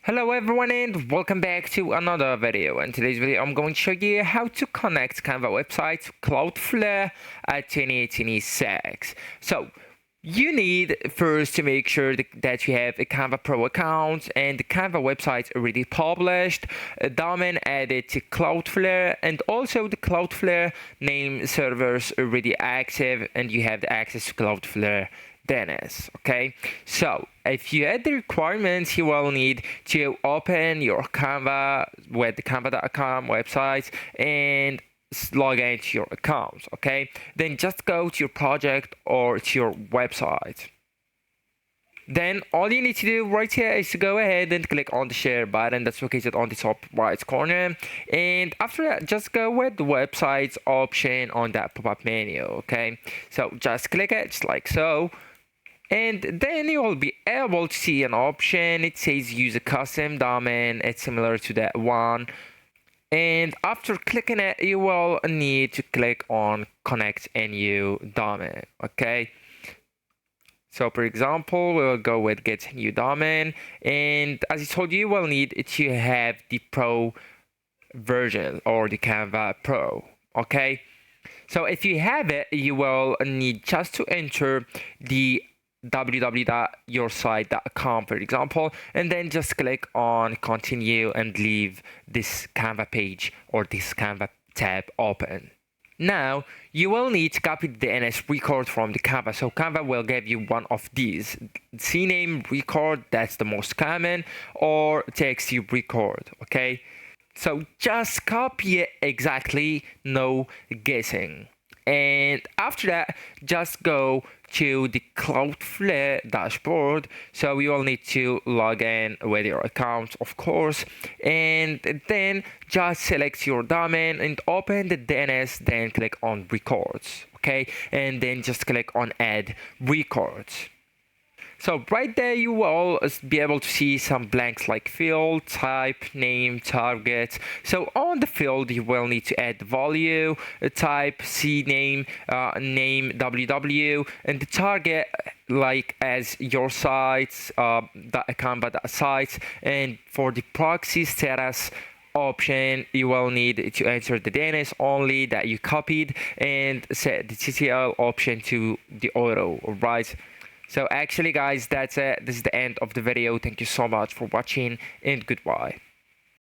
Hello everyone and welcome back to another video. In today's video I'm going to show you how to connect Canva website to Cloudflare at 2026. So you need first to make sure that you have a Canva Pro account and the Canva website already published, a domain added to Cloudflare, and also the Cloudflare name servers already active and you have the access to Cloudflare DNS. Okay, so if you add the requirements, you will need to open your Canva with the canva.com website and log into your account. Okay, then just go to your project or to your website. Then all you need to do right here is to go ahead and click on the share button that's located on the top right corner, and after that just go with the websites option on that pop-up menu. Okay, so just click it just like so, and then you will be able to see an option. It says use a custom domain. It's similar to that one, and after clicking it you will need to click on connect a new domain. Okay, so for example we'll go with get new domain, and as I told you, you will need to have the pro version or the Canva Pro. Okay, so if you have it, you will need just to enter the www.yoursite.com, for example, and then just click on continue and leave this Canva page or this Canva tab open. Now you will need to copy the DNS record from the Canva. So Canva will give you one of these: CNAME record, that's the most common, or TXT record. Okay, so just copy it exactly, no guessing. And after that, just go to the Cloudflare dashboard. So you will need to log in with your account, of course, and then just select your domain and open the DNS, then click on records. Okay, and then just click on add records. So right there you will be able to see some blanks like field, type, name, target. So on the field you will need to add the value, type, CNAME, name, www, and the target like as your sites, Canva.sites, and for the proxy status option you will need to enter the DNS only that you copied and set the TTL option to the auto. Alright, so actually guys, that's it. This is the end of the video. Thank you so much for watching and goodbye.